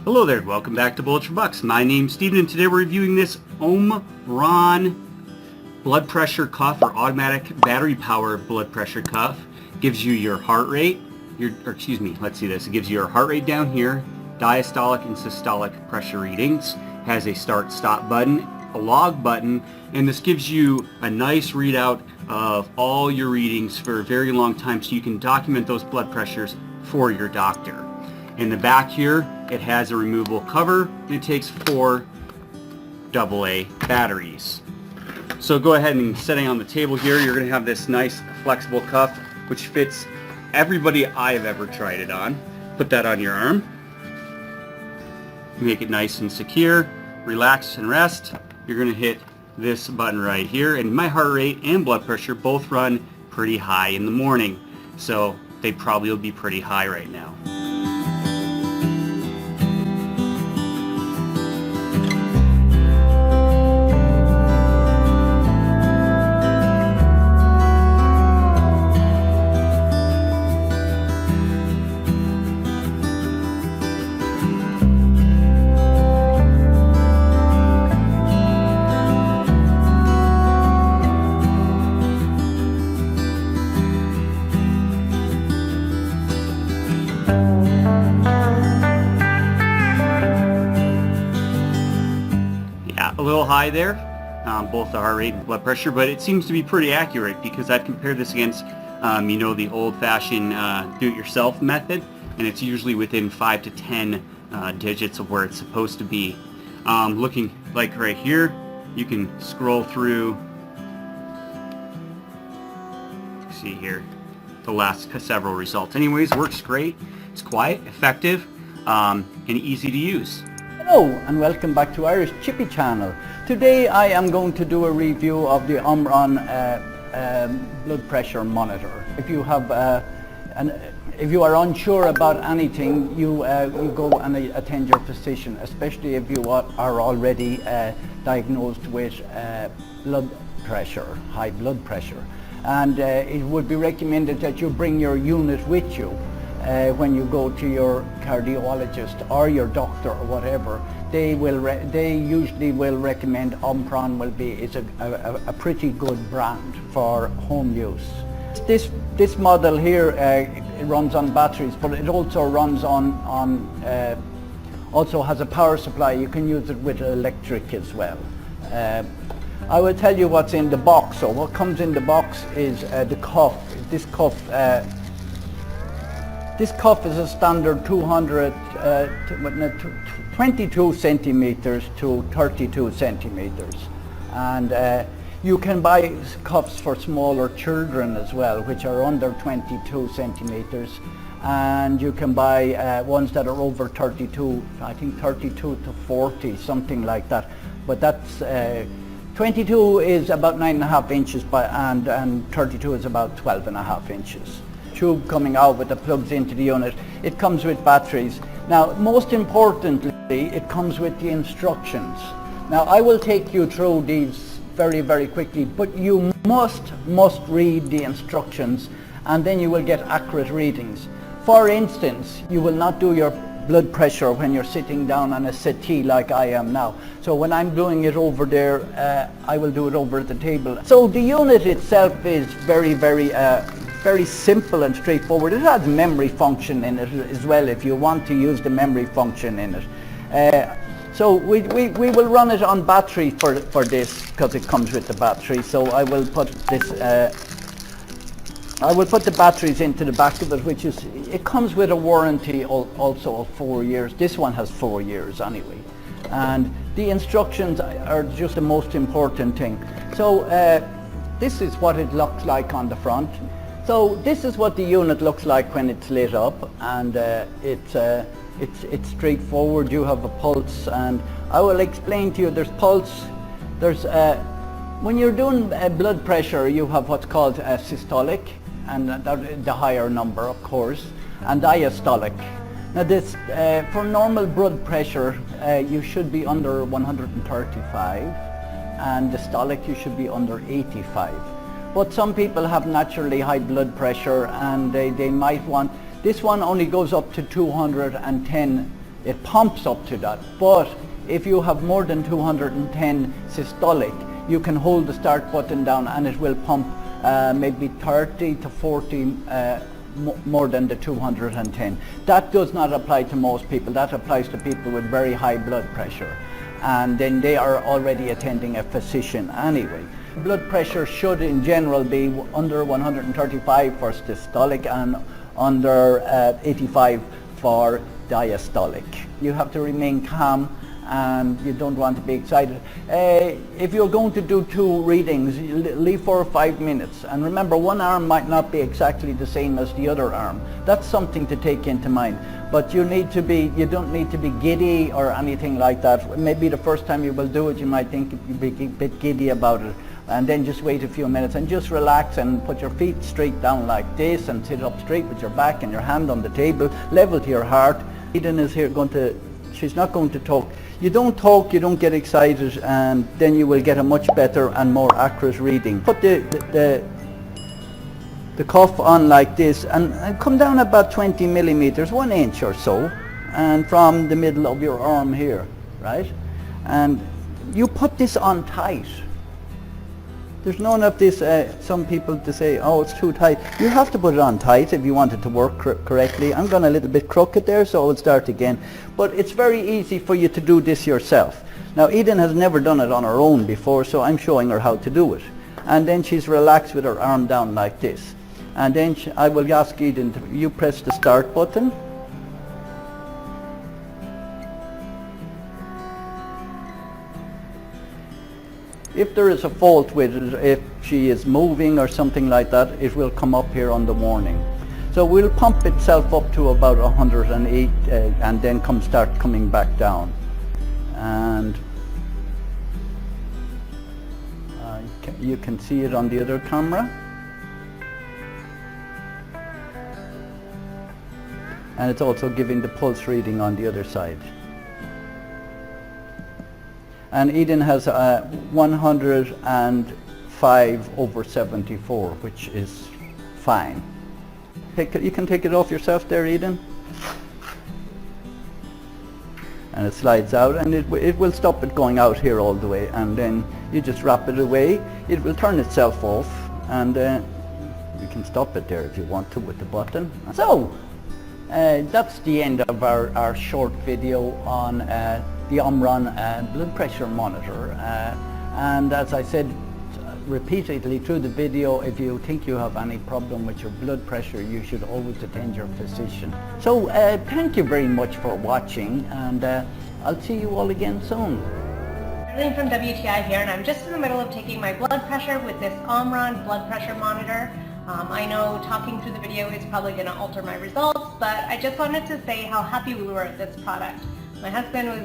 Hello there, welcome back to Bullets for Bucks. My name's Steven and today we're reviewing this Omron blood pressure cuff, or automatic battery powered blood pressure cuff. Gives you your heart rate, it gives you your heart rate down here, diastolic and systolic pressure readings, has a start stop button, a log button, and this gives you a nice readout of all your readings for a very long time so you can document those blood pressures for your doctor. In the back here, it has a removable cover, and it takes 4 AA batteries. So go ahead and setting on the table here, you're going to have this nice flexible cuff which fits everybody I've ever tried it on. Put that on your arm. Make it nice and secure. Relax and rest. You're going to hit this button right here, and my heart rate and blood pressure both run pretty high in the morning, so they probably will be pretty high right now. A little high there, both the heart rate and blood pressure, but it seems to be pretty accurate because I've compared this against the old-fashioned do-it-yourself method, and it's usually within 5 to 10 digits of where it's supposed to be. Looking like right here, you can scroll through, see here, the last several results. Anyways, works great. It's quiet, effective, and easy to use. Hello and welcome back to Irish Chippy channel. Today I am going to do a review of the Omron blood pressure monitor. If you have if you are unsure about anything, you go and attend your physician, especially if you are already diagnosed with blood pressure, high blood pressure. And it would be recommended that you bring your unit with you. When you go to your cardiologist or your doctor or whatever, they usually will recommend Omron is a pretty good brand for home use. This model here it runs on batteries, but it also runs also has a power supply. You can use it with electric as well. I will tell you what's in the box. So what comes in the box is the cuff. This cuff is a standard 22 centimeters to 32 centimeters, and you can buy cuffs for smaller children as well, which are under 22 centimeters, and you can buy ones that are over 32, I think 32 to 40, something like that. But that's 22 is about 9.5 inches and 32 is about 12.5 inches. Tube coming out with the plugs into the unit. It comes with batteries. Now, most importantly, it comes with the instructions. Now, I will take you through these very, very quickly, but you must read the instructions, and then you will get accurate readings. For instance, you will not do your blood pressure when you're sitting down on a settee like I am now. So when I'm doing it over there, I will do it over at the table. So the unit itself is very simple and straightforward. It has memory function in it as well if you want to use the memory function in it. So we will run it on battery for this because it comes with the battery. So I will put this. I will put the batteries into the back of it, it comes with a warranty also of 4 years. This one has 4 years anyway. And the instructions are just the most important thing. So this is what it looks like on the front. So this is what the unit looks like when it's lit up, and it's straightforward. You have a pulse, and I will explain to you. There's pulse. There's when you're doing blood pressure, you have what's called systolic, and the higher number, of course, and diastolic. Now this for normal blood pressure, you should be under 135, and systolic you should be under 85. But some people have naturally high blood pressure, and they might want, this one only goes up to 210 it pumps up to that. But if you have more than 210 systolic, you can hold the start button down and it will pump maybe 30 to 40 more than the 210. That does not apply to most people. That applies to people with very high blood pressure, and then they are already attending a physician anyway. Blood pressure should in general be under 135 for systolic and under 85 for diastolic. You have to remain calm and you don't want to be excited. If you're going to do 2 readings, leave 4 or 5 minutes. And remember, one arm might not be exactly the same as the other arm. That's something to take into mind. But you don't need to be giddy or anything like that. Maybe the first time you will do it, you might think you'll be a bit giddy about it. And then just wait a few minutes and just relax and put your feet straight down like this and sit up straight with your back and your hand on the table, level to your heart. Eden is here she's not going to talk. You don't talk, you don't get excited, and then you will get a much better and more accurate reading. Put the cuff on like this and come down about 20 millimeters, 1 inch or so, and from the middle of your arm here, right? And you put this on tight. There's none of this, some people to say, oh, it's too tight. You have to put it on tight if you want it to work correctly. I'm going a little bit crooked there, so I'll start again. But it's very easy for you to do this yourself. Now, Eden has never done it on her own before, so I'm showing her how to do it. And then she's relaxed with her arm down like this. And then I will ask Eden you press the start button. If there is a fault with it, if she is moving or something like that, it will come up here on the warning. So we'll pump itself up to about 108 and then start coming back down. And you can see it on the other camera. And it's also giving the pulse reading on the other side. And Eden has 105/74, which is fine. You can take it off yourself there, Eden. And it slides out, and it will stop it going out here all the way. And then you just wrap it away. It will turn itself off, and you can stop it there if you want to with the button. So that's the end of our short video on the Omron blood pressure monitor, and as I said repeatedly through the video, if you think you have any problem with your blood pressure, you should always attend your physician. So thank you very much for watching, and I'll see you all again soon. Arlene from WTI here, and I'm just in the middle of taking my blood pressure with this Omron blood pressure monitor. I know talking through the video is probably going to alter my results, but I just wanted to say how happy we were with this product. My husband was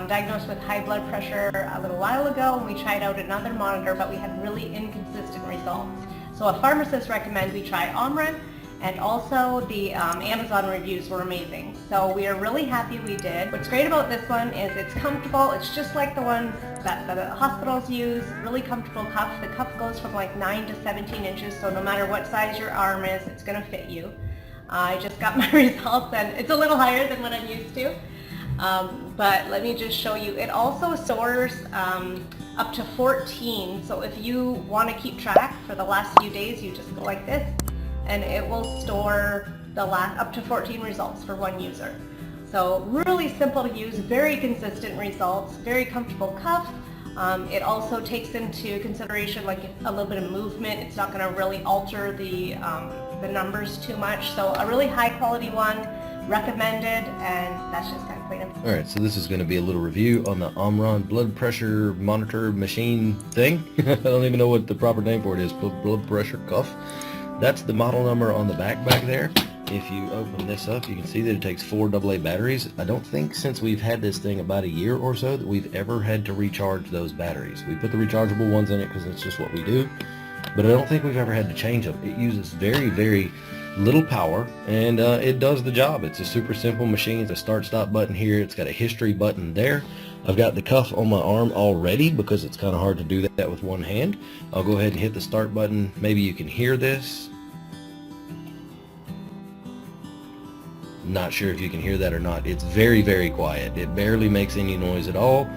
diagnosed with high blood pressure a little while ago, and we tried out another monitor, but we had really inconsistent results. So a pharmacist recommended we try Omron, and also the Amazon reviews were amazing. So we are really happy we did. What's great about this one is it's comfortable. It's just like the ones that the hospitals use, really comfortable cuff. The cuff goes from like 9 to 17 inches, so no matter what size your arm is, it's going to fit you. I just got my results, and it's a little higher than what I'm used to. But let me just show you. It also stores up to 14, so if you want to keep track for the last few days, you just go like this, and it will store the up to 14 results for one user. So really simple to use, very consistent results, very comfortable cuff. It also takes into consideration like a little bit of movement. It's not going to really alter the numbers too much. So a really high quality one, recommended, and that's just kind of plain. Alright, so this is going to be a little review on the Omron blood pressure monitor machine thing. I don't even know what the proper name for it is. Blood pressure cuff. That's the model number on the back there. If you open this up, you can see that it takes 4 AA batteries. I don't think since we've had this thing about a year or so that we've ever had to recharge those batteries. We put the rechargeable ones in it because that's just what we do, but I don't think we've ever had to change them. It uses very, very little power, and it does the job. It's a super simple machine. It's a start-stop button here. It's got a history button there. I've got the cuff on my arm already because it's kind of hard to do that with one hand. I'll go ahead and hit the start button. Maybe you can hear this. Not sure if you can hear that or not. It's very, very quiet. It barely makes any noise at all.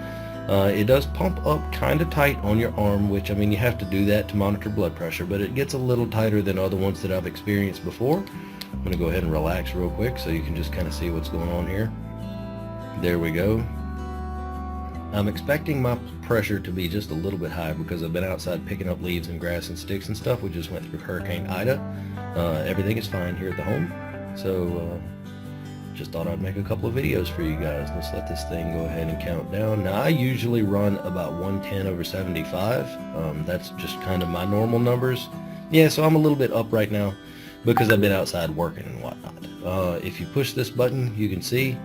It does pump up kind of tight on your arm, which, I mean, you have to do that to monitor blood pressure, but it gets a little tighter than other ones that I've experienced before. I'm going to go ahead and relax real quick so you can just kind of see what's going on here. There we go. I'm expecting my pressure to be just a little bit high because I've been outside picking up leaves and grass and sticks and stuff. We just went through Hurricane Ida. Everything is fine here at the home. So just thought I'd make a couple of videos for you guys. Let's let this thing go ahead and count down. Now I usually run about 110/75. That's just kind of my normal numbers. Yeah, so I'm a little bit up right now because I've been outside working and whatnot. If you push this button, you can see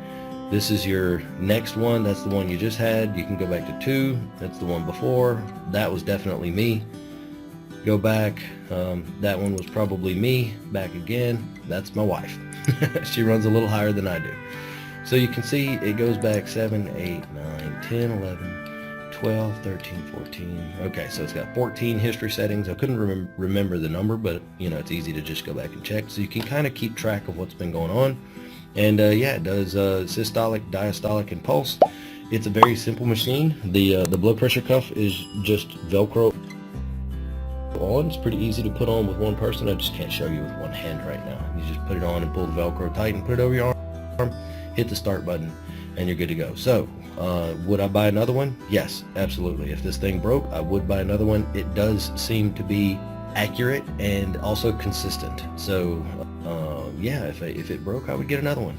this is your next one. That's the one you just had. You can go back to 2. That's the one before. That was definitely me. Go back. That one was probably me. Back again. That's my wife. She runs a little higher than I do. So you can see it goes back 7, 8, 9, 10, 11, 12, 13, 14. Okay, so it's got 14 history settings. I couldn't remember the number, but you know, it's easy to just go back and check. So you can kind of keep track of what's been going on. And yeah, it does systolic, diastolic, and pulse. It's a very simple machine. The blood pressure cuff is just Velcro on. It's pretty easy to put on with one person. I just can't show you with one hand right now. You just put it on and pull the Velcro tight and put it over your arm, hit the start button, and you're good to go. So would I buy another one? Yes, absolutely. If this thing broke, I would buy another one. It does seem to be accurate and also consistent. So yeah, if it broke, I would get another one.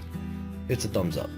It's a thumbs up.